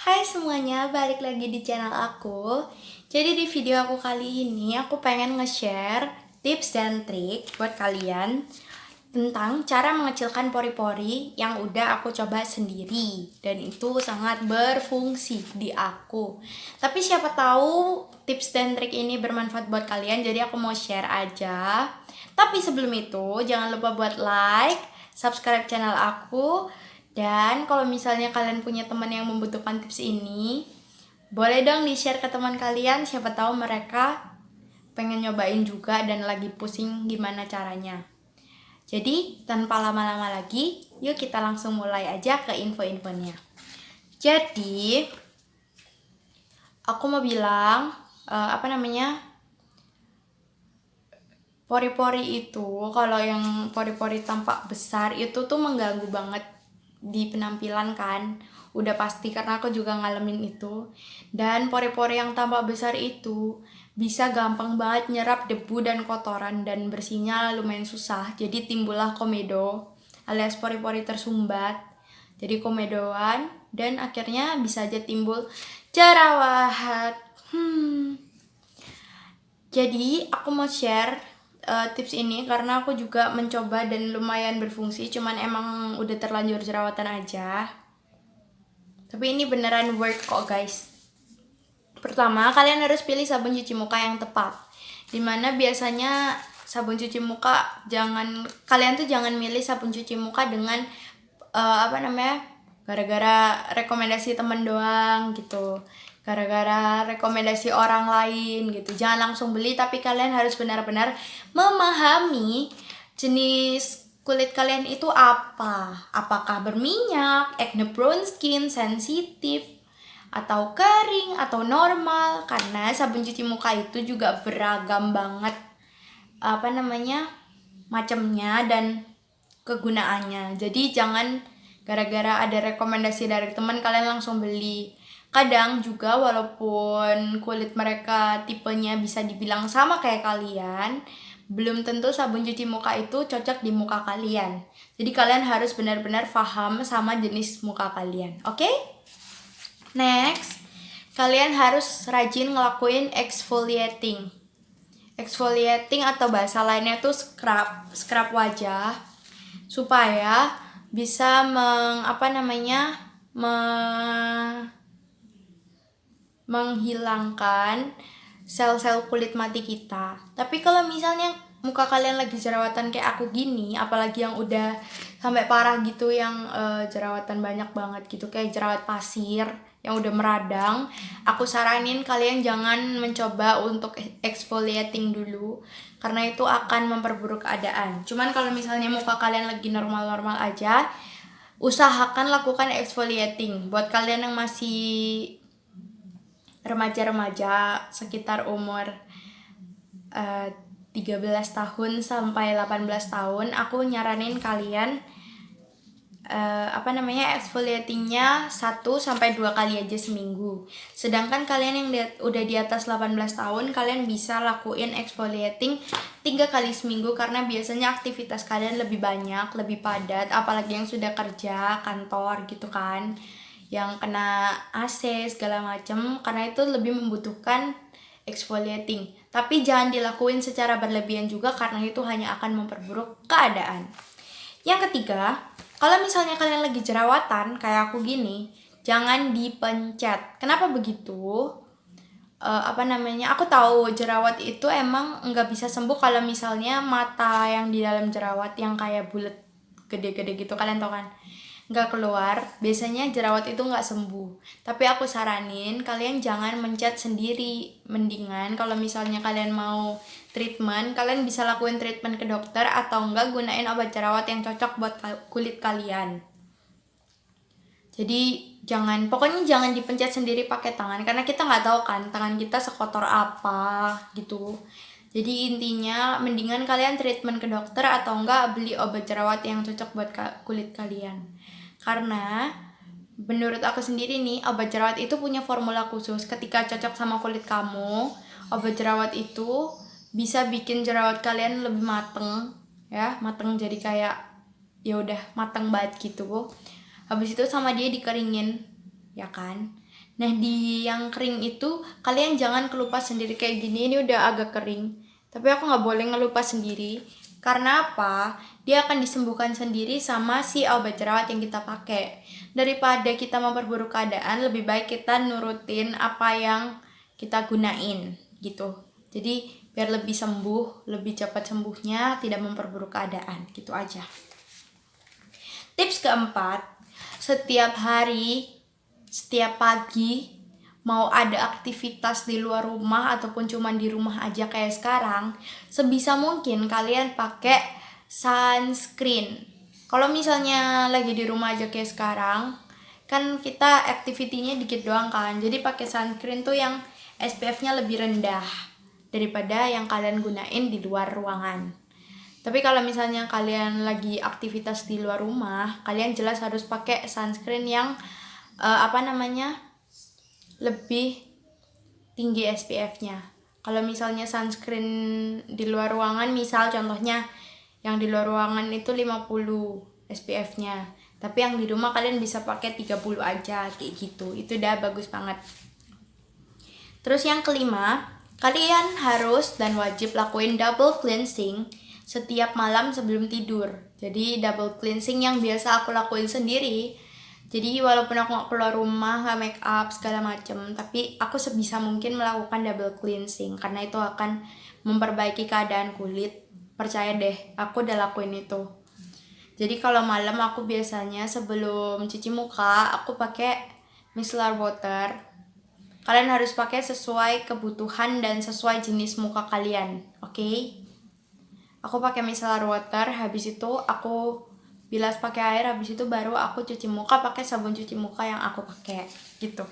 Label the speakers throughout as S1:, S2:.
S1: Hai semuanya, balik lagi di channel aku. Jadi di video aku kali ini aku pengen nge-share tips dan trik buat kalian tentang cara mengecilkan pori-pori yang udah aku coba sendiri dan itu sangat berfungsi di aku. Tapi siapa tahu tips dan trik ini bermanfaat buat kalian, jadi aku mau share aja. Tapi sebelum itu jangan lupa buat like, subscribe channel aku, dan kalau misalnya kalian punya teman yang membutuhkan tips ini, boleh dong di-share ke teman kalian, siapa tahu mereka pengen nyobain juga dan lagi pusing gimana caranya. Jadi, tanpa lama-lama lagi, yuk kita langsung mulai aja ke info-infonya. Jadi, aku mau bilang, pori-pori itu, kalau yang pori-pori tampak besar itu tuh mengganggu banget di penampilan kan. Udah pasti karena aku juga ngalamin itu. Dan pori-pori yang tampak besar itu bisa gampang banget nyerap debu dan kotoran dan bersihnya lumayan susah. Jadi timbullah komedo alias pori-pori tersumbat. Jadi komedoan dan akhirnya bisa aja timbul jerawat. Jadi aku mau share tips ini karena aku juga mencoba dan lumayan berfungsi, cuman emang udah terlanjur jerawatan aja. Tapi ini beneran work kok guys. Pertama, kalian harus pilih sabun cuci muka yang tepat. Dimana biasanya sabun cuci muka kalian tuh jangan milih sabun cuci muka dengan gara-gara rekomendasi temen doang gitu, gara-gara rekomendasi orang lain gitu. Jangan langsung beli, tapi kalian harus benar-benar memahami jenis kulit kalian itu apa, apakah berminyak, acne prone skin, sensitif, atau kering, atau normal. Karena sabun cuci muka itu juga beragam banget macamnya dan kegunaannya. Jadi jangan gara-gara ada rekomendasi dari teman kalian langsung beli. Kadang juga walaupun kulit mereka tipenya bisa dibilang sama kayak kalian, belum tentu sabun cuci muka itu cocok di muka kalian. Jadi kalian harus benar-benar paham sama jenis muka kalian. Oke? Next, kalian harus rajin ngelakuin exfoliating. Exfoliating atau bahasa lainnya tuh scrub wajah supaya bisa menghilangkan sel-sel kulit mati kita. Tapi kalau misalnya muka kalian lagi jerawatan kayak aku gini, apalagi yang udah sampai parah gitu, yang jerawatan banyak banget gitu, kayak jerawat pasir yang udah meradang, aku saranin kalian jangan mencoba untuk exfoliating dulu karena itu akan memperburuk keadaan. Cuman kalau misalnya muka kalian lagi normal-normal aja, usahakan lakukan exfoliating. Buat kalian yang masih remaja-remaja sekitar umur 13 tahun sampai 18 tahun, aku nyaranin kalian exfoliatingnya 1-2 kali aja seminggu. Sedangkan kalian yang udah di atas 18 tahun, kalian bisa lakuin exfoliating 3 kali seminggu karena biasanya aktivitas kalian lebih banyak, lebih padat, apalagi yang sudah kerja kantor gitu kan, yang kena AC segala macem, karena itu lebih membutuhkan exfoliating. Tapi jangan dilakuin secara berlebihan juga karena itu hanya akan memperburuk keadaan. Yang ketiga, kalau misalnya kalian lagi jerawatan kayak aku gini, jangan dipencet. Kenapa begitu? Aku tahu jerawat itu emang nggak bisa sembuh kalau misalnya mata yang di dalam jerawat yang kayak bulat gede-gede gitu, kalian tau kan, nggak keluar. Biasanya jerawat itu nggak sembuh. Tapi aku saranin kalian jangan mencet sendiri. Mendingan kalau misalnya kalian mau treatment, kalian bisa lakuin treatment ke dokter atau enggak gunain obat jerawat yang cocok buat kulit kalian. Jadi pokoknya jangan dipencet sendiri pakai tangan karena kita nggak tahu kan tangan kita sekotor apa gitu. Jadi intinya mendingan kalian treatment ke dokter atau enggak beli obat jerawat yang cocok buat kulit kalian. Karena menurut aku sendiri nih, obat jerawat itu punya formula khusus. Ketika cocok sama kulit kamu, obat jerawat itu bisa bikin jerawat kalian lebih mateng, ya, mateng jadi kayak ya udah mateng banget gitu. Habis itu sama dia dikeringin, ya kan? Nah, di yang kering itu kalian jangan kelupas sendiri kayak gini. Ini udah agak kering, tapi aku nggak boleh ngelupas sendiri. Karena apa? Dia akan disembuhkan sendiri sama si obat jerawat yang kita pakai. Daripada kita memperburuk keadaan, lebih baik kita nurutin apa yang kita gunain gitu. Jadi biar lebih sembuh, lebih cepat sembuhnya, tidak memperburuk keadaan. Gitu aja. Tips keempat, setiap hari, setiap pagi, mau ada aktivitas di luar rumah ataupun cuma di rumah aja kayak sekarang, sebisa mungkin kalian pakai sunscreen. Kalau misalnya lagi di rumah aja kayak sekarang, kan kita activity-nya dikit doang kan, jadi pakai sunscreen tuh yang SPF-nya lebih rendah daripada yang kalian gunain di luar ruangan. Tapi kalau misalnya kalian lagi aktivitas di luar rumah, kalian jelas harus pakai sunscreen yang lebih tinggi SPF-nya. Kalau misalnya sunscreen di luar ruangan, misal contohnya yang di luar ruangan itu 50 SPF-nya, tapi yang di rumah kalian bisa pakai 30 aja kayak gitu. Itu udah bagus banget. Terus yang kelima, kalian harus dan wajib lakuin double cleansing setiap malam sebelum tidur. Jadi double cleansing yang biasa aku lakuin sendiri. Jadi walaupun aku gak keluar rumah, gak make up segala macem, tapi aku sebisa mungkin melakukan double cleansing karena itu akan memperbaiki keadaan kulit. Percaya deh, aku udah lakuin itu. Jadi kalau malam aku biasanya sebelum cuci muka, aku pakai micellar water. Kalian harus pakai sesuai kebutuhan dan sesuai jenis muka kalian, oke? Aku pakai micellar water, habis itu aku bilas pakai air, habis itu baru aku cuci muka pakai sabun cuci muka yang aku pakai gitu.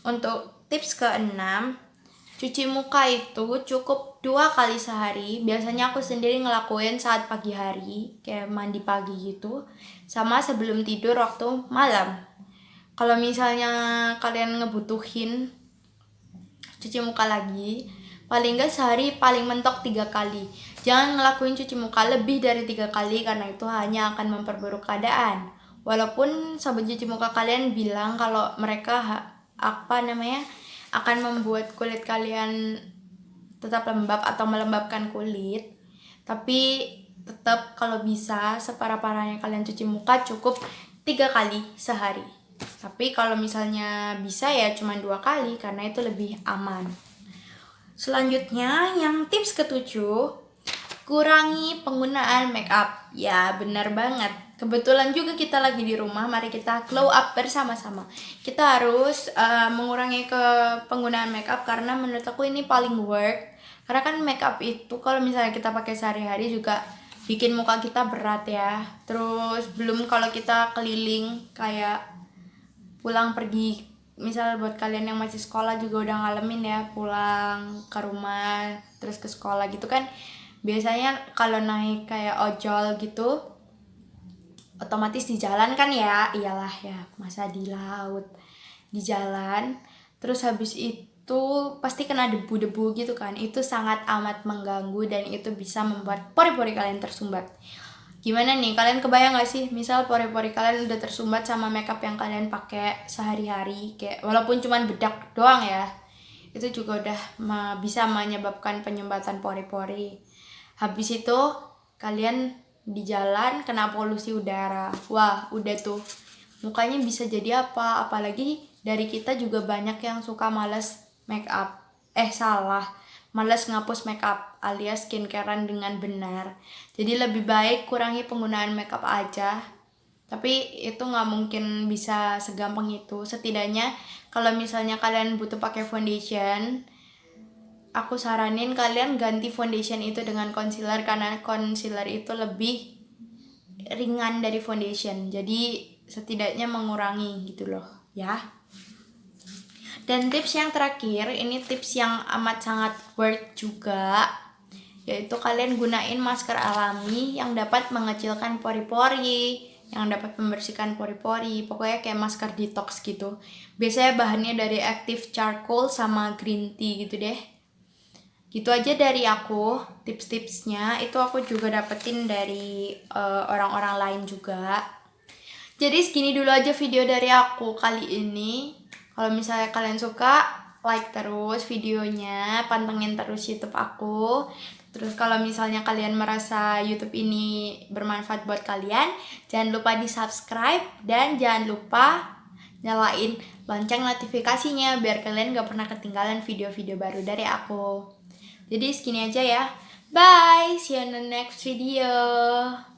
S1: Untuk tips keenam, cuci muka itu cukup 2 kali sehari. Biasanya aku sendiri ngelakuin saat pagi hari, kayak mandi pagi gitu, sama sebelum tidur waktu malam. Kalau misalnya kalian ngebutuhin cuci muka lagi, paling enggak sehari paling mentok 3 kali. Jangan ngelakuin cuci muka lebih dari 3 kali karena itu hanya akan memperburuk keadaan. Walaupun sabun cuci muka kalian bilang kalau mereka akan membuat kulit kalian tetap lembab atau melembabkan kulit, tapi tetap kalau bisa separah-parahnya kalian cuci muka cukup 3 kali sehari. Tapi kalau misalnya bisa ya cuma 2 kali karena itu lebih aman. Selanjutnya yang tips ketujuh, kurangi penggunaan make up. Ya benar banget. Kebetulan juga kita lagi di rumah, mari kita glow up bersama-sama. Kita harus mengurangi penggunaan make up karena menurut aku ini paling work. Karena kan make up itu kalau misalnya kita pakai sehari-hari juga bikin muka kita berat ya. Terus belum kalau kita keliling kayak pulang pergi, misal buat kalian yang masih sekolah juga udah ngalamin ya, pulang ke rumah terus ke sekolah gitu kan, biasanya kalau naik kayak ojol gitu otomatis di jalan kan ya, iyalah ya masa di laut, di jalan terus habis itu pasti kena debu-debu gitu kan, itu sangat amat mengganggu dan itu bisa membuat pori-pori kalian tersumbat. Gimana nih, kalian kebayang gak sih misal pori-pori kalian udah tersumbat sama makeup yang kalian pakai sehari-hari, kayak walaupun cuma bedak doang ya, itu juga udah bisa menyebabkan penyumbatan pori-pori. Habis itu kalian di jalan kena polusi udara, wah udah tuh mukanya bisa jadi apa. Apalagi dari kita juga banyak yang suka males makeup, males ngapus makeup alias skincarean dengan benar. Jadi lebih baik kurangi penggunaan makeup aja. Tapi itu nggak mungkin bisa segampang itu. Setidaknya kalau misalnya kalian butuh pakai foundation, aku saranin kalian ganti foundation itu dengan concealer karena concealer itu lebih ringan dari foundation. Jadi setidaknya mengurangi gitu loh ya. Dan tips yang terakhir, ini tips yang amat sangat worth juga, yaitu kalian gunain masker alami yang dapat mengecilkan pori-pori, yang dapat membersihkan pori-pori, pokoknya kayak masker detox gitu. Biasanya bahannya dari active charcoal sama green tea gitu deh. Gitu aja dari aku, tips-tipsnya itu aku juga dapetin dari orang-orang lain juga. Jadi segini dulu aja video dari aku kali ini. Kalau misalnya kalian suka, like terus videonya, pantengin terus YouTube aku. Terus kalau misalnya kalian merasa YouTube ini bermanfaat buat kalian, jangan lupa di-subscribe dan jangan lupa nyalain lonceng notifikasinya biar kalian gak pernah ketinggalan video-video baru dari aku. Jadi segini aja ya. Bye, see you in the next video.